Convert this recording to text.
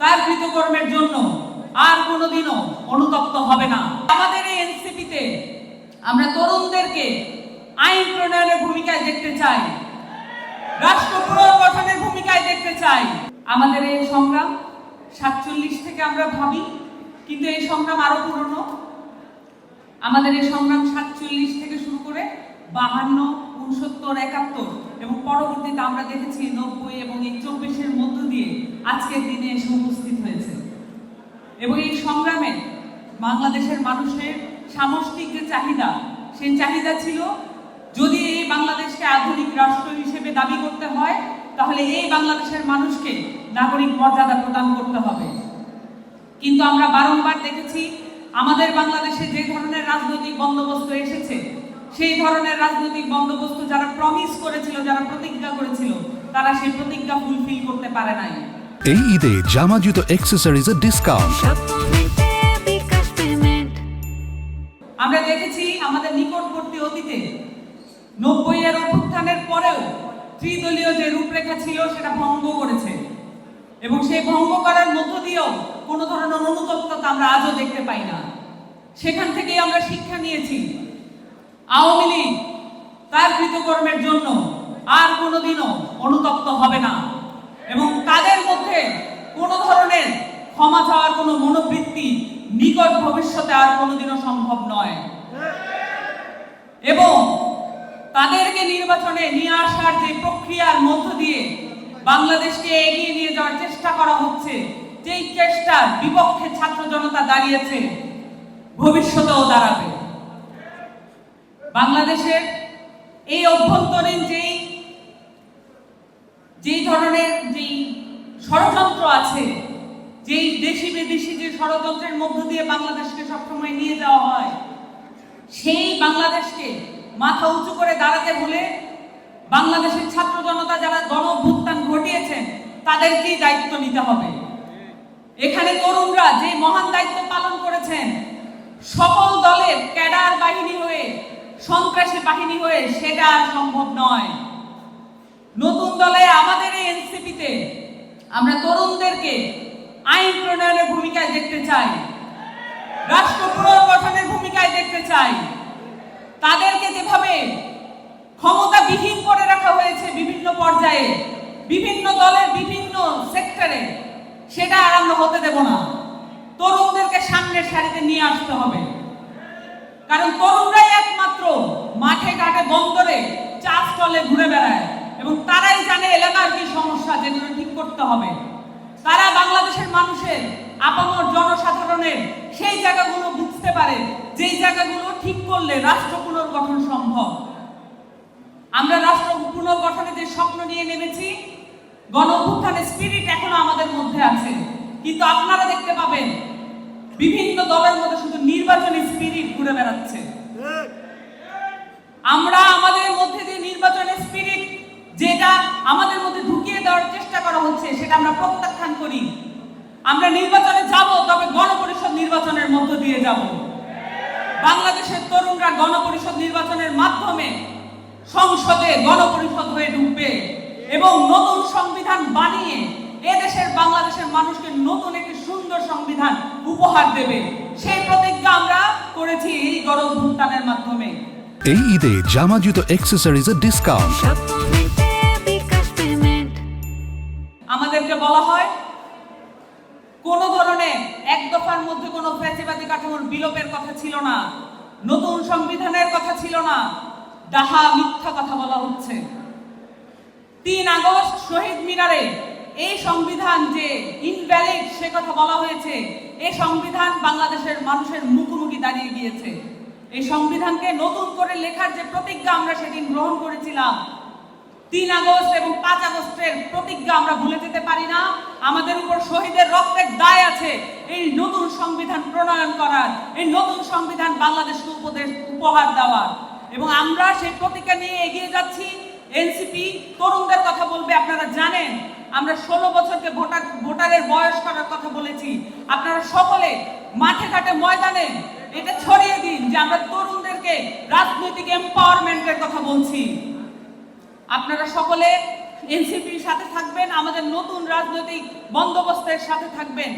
তার কৃতকর্মের জন্য আর কোনোদিনও অনুতপ্ত হবে না। আমাদের এই এনসিপিতে আমরা তরুণদেরকে আইন প্রণয়নের ভূমিকায় দেখতে চাই, রাষ্ট্র পুনর্গঠনের ভূমিকায় দেখতে চাই। আমাদের এই সংগ্রাম 47 থেকে আমরা ভাবি, কিন্তু এই সংগ্রাম আরো পুরনো। আমাদের এই সংগ্রাম 47 থেকে শুরু করে 52, 69, 71 এবং পরবর্তীতে আমরা দেখেছি 90 এবং 24-এর মধ্য দিয়ে আজকের দিনে এসে উপস্থিত হয়েছে। এবং এই সংগ্রামে বাংলাদেশের মানুষের সামষ্টিক যে চাহিদা, সেই চাহিদা ছিল যদি এই বাংলাদেশকে আধুনিক রাষ্ট্র হিসেবে দাবি করতে হয়, তাহলে এই বাংলাদেশের মানুষকে নাগরিক মর্যাদা প্রদান করতে হবে। কিন্তু আমরা বারংবার দেখেছি আমাদের বাংলাদেশে যে ধরনের রাজনৈতিক বন্দোবস্ত এসেছে, সেই ধরনের রাজনৈতিক বন্দোবস্ত যারা প্রমিস করেছিল, যারা প্রতিজ্ঞা করেছিল, তারা সেই প্রতিজ্ঞা ফুলফিল করতে পারে নাই। এই ঈদে জামা জুতো অ্যাকসেসরিজের ডিসকাউন্ট। আমরা দেখেছি আমাদের নিকটবর্তী অতীতে 90-এর অভ্যুত্থানের পরেও ত্রিদলীয় যে রূপরেখা ছিল সেটা ভঙ্গ করেছে, এবং সেই ভঙ্গ করার মধ্য দিয়েও কোনো ধরনের অনুতপ্ততা আমরা আজও দেখতে পাই না। সেখান থেকেই আমরা শিক্ষা নিয়েছি আওয়ামী লীগ তার কৃতকর্মের জন্য আর কোনোদিনও অনুতপ্ত হবে না, এবং তাদের মধ্যে কোনো ধরনের ক্ষমা চাওয়ার কোনো মনোবৃত্তি নিকট ভবিষ্যতে আর কোনোদিনও সম্ভব নয়। এবং তাদেরকে নির্বাচনে নিয়ে আসার যে প্রক্রিয়ার মধ্য দিয়ে বাংলাদেশকে এগিয়ে নিয়ে যাওয়ার চেষ্টা করা হচ্ছে, যেই চেষ্টার বিপক্ষে ছাত্র জনতা দাঁড়িয়েছে, ভবিষ্যতেও দাঁড়াবে। বাংলাদেশের এই অভ্যন্তরীণ যেই ধরনের যেই ষড়যন্ত্র আছে, যেই দেশি বিদেশি যে ষড়যন্ত্রের মধ্য দিয়ে বাংলাদেশকে সবসময় নিয়ে যাওয়া হয়, সেই বাংলাদেশকে মাথা উঁচু করে দাঁড়াতে হলে বাংলাদেশের ছাত্র জনতা যারা গণ অভ্যুত্থান ঘটিয়েছেন তাদেরকেই দায়িত্ব নিতে হবে। এখানে তরুণরা যে মহান দায়িত্ব পালন করেছেন, সকল দলের ক্যাডার বাহিনী হয়ে, সন্ত্রাসী বাহিনী হয়ে সেটা আর সম্ভব নয়। নতুন দলে আমাদের এই এনসিপিতে আমরা তরুণদেরকে আইন প্রণয়নের ভূমিকায় দেখতে চাই, রাষ্ট্র পুনর্গঠনের ভূমিকায় দেখতে চাই। তাদেরকে যেভাবে ক্ষমতাবিহীন করে রাখা হয়েছে বিভিন্ন পর্যায়ে, বিভিন্ন দলের বিভিন্ন সেক্টরে, সেটা আর আমরা হতে দেব না। তরুণদেরকে সামনের সারিতে নিয়ে আসতে হবে, কারণ তরুণরাই একমাত্র মাঠে ঘাটে বন্দরে চা স্টলে ঘুরে বেড়ায়, এবং তারাই জানে এলাকার কি সমস্যা, যেগুলো ঠিক করতে হবে। তারা বাংলাদেশের মানুষের আপামর জনসাধারণের সেই জায়গাগুলো বুঝতে পারে, যেই জায়গাগুলো ঠিক করলে রাষ্ট্র পুনর্গঠন সম্ভব। আমরা রাষ্ট্র পুনর্গঠনে যে স্বপ্ন নিয়ে নেমেছি, গণ অভ্যুত্থানের স্পিরিট এখনো আমাদের মধ্যে আছে, কিন্তু আপনারা দেখতে পাবেন বিভিন্ন দলের মধ্যে শুধু নির্বাচনী স্পিরিট ঘুরে বেড়াচ্ছে। আমরা আমাদের মধ্যে যে নির্বাচনের স্পিরিট যেটা আমাদের মধ্যে ঢুকিয়ে দেওয়ার চেষ্টা করা হচ্ছে, সেটা আমরা প্রত্যাখ্যান করি। আমরা নির্বাচনে যাব, তবে গণপরিষদ নির্বাচনের মধ্য দিয়ে যাব। বাংলাদেশের তরুণরা গণপরিষদ নির্বাচনের মাধ্যমে সংসদে গণপরিষদ হয়ে ঢুকবে এবং নতুন সংবিধান বানিয়ে এদেশের বাংলাদেশের মানুষকে নতুন একটি সুন্দর সংবিধান উপহার দেবে। সেই প্রতিজ্ঞা আমরা করেছি এই গণ অভ্যুত্থানের মাধ্যমে। এই ঈদে জামা জুতো অ্যাকসেসরিজের ডিসকাউন্ট। আমাদেরকে বলা হয় কোন ধরনের এক দফার মধ্যে কোনো ফ্যাসিবাদী কাঠামোর বিলোপের কথা ছিল না, নতুন সংবিধানের কথা ছিল না, ডাহা মিথ্যা কথা বলা হচ্ছে। 3 আগস্ট শহীদ মিনারে এই সংবিধান যে ইনভ্যালিড সে কথা বলা হয়েছে। এই সংবিধান বাংলাদেশের মানুষের মুখোমুখি দাঁড়িয়ে গিয়েছে। এই সংবিধানকে নতুন করে লেখার যে প্রতিজ্ঞা আমরা সেদিন গ্রহণ করেছিলাম, 3 আগস্ট এবং 5 আগস্টের প্রতিজ্ঞা আমরা ভুলে যেতে পারি না। আমাদের উপর শহীদের রক্তের দায় আছে এই নতুন সংবিধান প্রণয়ন করার, এই নতুন সংবিধান বাংলাদেশকে উপহার দেওয়ার, এবং আমরা সেই প্রতিজ্ঞা নিয়ে এগিয়ে যাচ্ছি। এনসিপি তরুণদের কথা বলবে। আপনারা জানেন আমরা 16 বছরকে ভোটারের বয়স করার কথা বলেছি। আপনারা সকলে মাঠে ঘাটে ময়দানে এটা ছড়িয়ে দিন যে আমরা তরুণদেরকে রাজনৈতিক এম্পাওয়ারমেন্টের কথা বলছি। আপনারা সকলে এনসিপির সাথে থাকবেন, আমাদের নতুন রাজনৈতিক বন্দোবস্তের সাথে থাকবেন।